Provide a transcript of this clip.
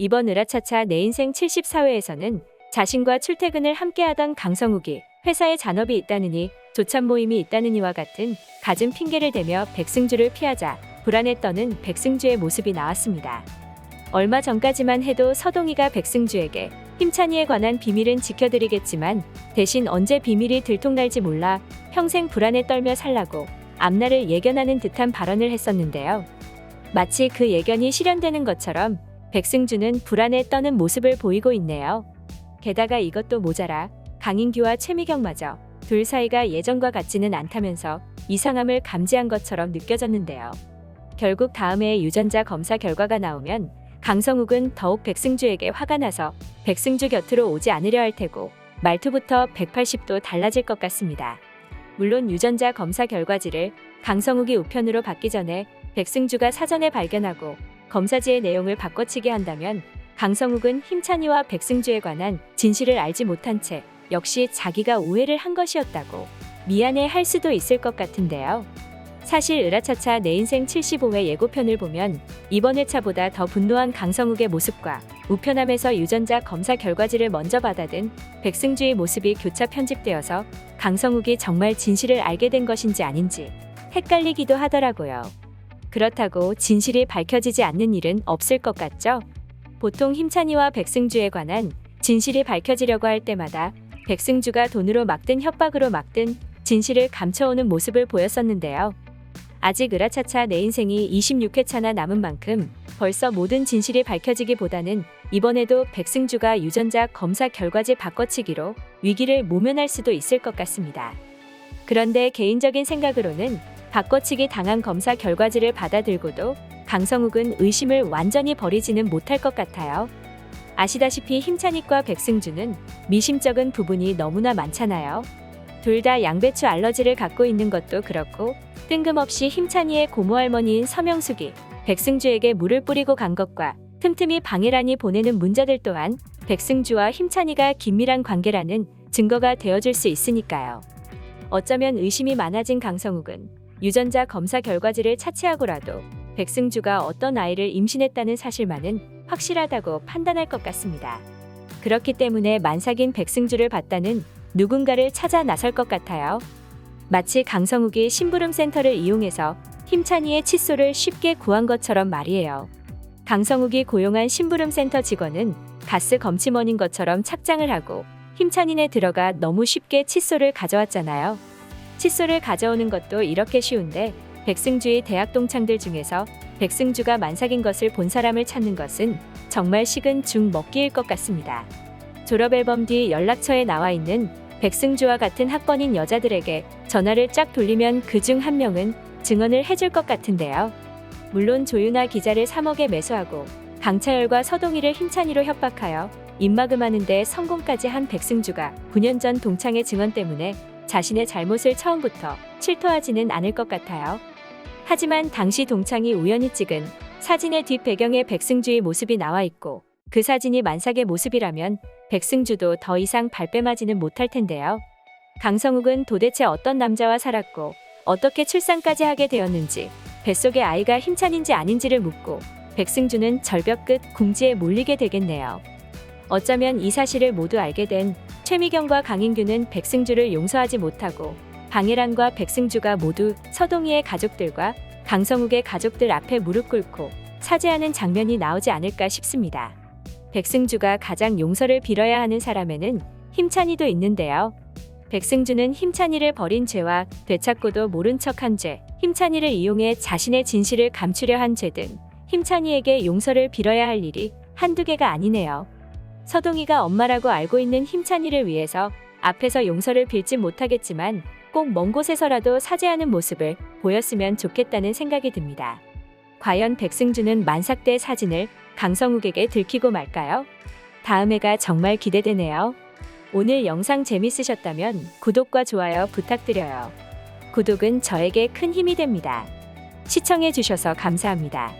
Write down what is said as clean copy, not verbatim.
이번 으라차차 내 인생 74회에서는 자신과 출퇴근을 함께하던 강성욱이 회사에 잔업이 있다느니 조찬 모임이 있다느니와 같은 갖은 핑계를 대며 백승주를 피하자 불안에 떠는 백승주의 모습이 나왔습니다. 얼마 전까지만 해도 서동희가 백승주에게 힘찬이에 관한 비밀은 지켜드리겠지만 대신 언제 비밀이 들통날지 몰라 평생 불안에 떨며 살라고 앞날을 예견하는 듯한 발언을 했었는데요. 마치 그 예견이 실현되는 것처럼 백승주는 불안에 떠는 모습을 보이고 있네요. 게다가 이것도 모자라 강인규와 최미경마저 둘 사이가 예전과 같지는 않다면서 이상함을 감지한 것처럼 느껴졌는데요. 결국 다음 해에 유전자 검사 결과가 나오면 강성욱은 더욱 백승주에게 화가 나서 백승주 곁으로 오지 않으려 할 테고 말투부터 180도 달라질 것 같습니다. 물론 유전자 검사 결과지를 강성욱이 우편으로 받기 전에 백승주가 사전에 발견하고 검사지의 내용을 바꿔치기 한다면 강성욱은 힘찬이와 백승주에 관한 진실을 알지 못한 채 역시 자기가 오해를 한 것이었다고 미안해 할 수도 있을 것 같은데요. 사실 으라차차 내 인생 75회 예고편을 보면 이번 회차보다 더 분노한 강성욱의 모습과 우편함에서 유전자 검사 결과지를 먼저 받아든 백승주의 모습이 교차 편집되어서 강성욱이 정말 진실을 알게 된 것인지 아닌지 헷갈리기도 하더라고요. 그렇다고 진실이 밝혀지지 않는 일은 없을 것 같죠? 보통 힘찬이와 백승주에 관한 진실이 밝혀지려고 할 때마다 백승주가 돈으로 막든 협박으로 막든 진실을 감춰오는 모습을 보였었는데요. 아직 으라차차 내 인생이 26회차나 남은 만큼 벌써 모든 진실이 밝혀지기보다는 이번에도 백승주가 유전자 검사 결과지 바꿔치기로 위기를 모면할 수도 있을 것 같습니다. 그런데 개인적인 생각으로는 바꿔치기 당한 검사 결과지를 받아들고도 강성욱은 의심을 완전히 버리지는 못할 것 같아요. 아시다시피 힘찬이과 백승주는 미심쩍은 부분이 너무나 많잖아요. 둘 다 양배추 알러지를 갖고 있는 것도 그렇고 뜬금없이 힘찬이의 고모할머니인 서명숙이 백승주에게 물을 뿌리고 간 것과 틈틈이 방해란이 보내는 문자들 또한 백승주와 힘찬이가 긴밀한 관계라는 증거가 되어줄 수 있으니까요. 어쩌면 의심이 많아진 강성욱은 유전자 검사 결과지를 차치하고라도 백승주가 어떤 아이를 임신했다는 사실만은 확실하다고 판단할 것 같습니다. 그렇기 때문에 만삭인 백승주를 봤다는 누군가를 찾아 나설 것 같아요. 마치 강성욱이 심부름센터를 이용해서 힘찬이의 칫솔을 쉽게 구한 것처럼 말이에요. 강성욱이 고용한 심부름센터 직원은 가스 검침원인 것처럼 착장을 하고 힘찬이네 들어가 너무 쉽게 칫솔을 가져왔잖아요. 칫솔을 가져오는 것도 이렇게 쉬운데 백승주의 대학 동창들 중에서 백승주가 만삭인 것을 본 사람을 찾는 것은 정말 식은 죽 먹기일 것 같습니다. 졸업앨범 뒤 연락처에 나와 있는 백승주와 같은 학번인 여자들에게 전화를 쫙 돌리면 그중 한 명은 증언을 해줄 것 같은데요. 물론 조윤아 기자를 3억에 매수하고 강차열과 서동희를 힘찬이로 협박하여 입막음하는데 성공까지 한 백승주가 9년 전 동창의 증언 때문에 자신의 잘못을 처음부터 실토하지는 않을 것 같아요. 하지만 당시 동창이 우연히 찍은 사진의 뒷배경에 백승주의 모습이 나와 있고 그 사진이 만삭의 모습이라면 백승주도 더 이상 발뺌하지는 못할 텐데요. 강성욱은 도대체 어떤 남자와 살았고 어떻게 출산까지 하게 되었는지 뱃속의 아이가 힘찬인지 아닌지를 묻고 백승주는 절벽 끝 궁지에 몰리게 되겠네요. 어쩌면 이 사실을 모두 알게 된 최미경과 강인규는 백승주를 용서하지 못하고 방해란과 백승주가 모두 서동희의 가족들과 강성욱의 가족들 앞에 무릎 꿇고 사죄하는 장면이 나오지 않을까 싶습니다. 백승주가 가장 용서를 빌어야 하는 사람에는 힘찬이도 있는데요. 백승주는 힘찬이를 버린 죄와 되찾고도 모른 척한 죄, 힘찬이를 이용해 자신의 진실을 감추려 한 죄 등 힘찬이에게 용서를 빌어야 할 일이 한두 개가 아니네요. 서동희가 엄마라고 알고 있는 힘찬이를 위해서 앞에서 용서를 빌지 못하겠지만 꼭 먼 곳에서라도 사죄하는 모습을 보였으면 좋겠다는 생각이 듭니다. 과연 백승주는 만삭 때 사진을 강성욱에게 들키고 말까요? 다음 해가 정말 기대되네요. 오늘 영상 재밌으셨다면 구독과 좋아요 부탁드려요. 구독은 저에게 큰 힘이 됩니다. 시청해주셔서 감사합니다.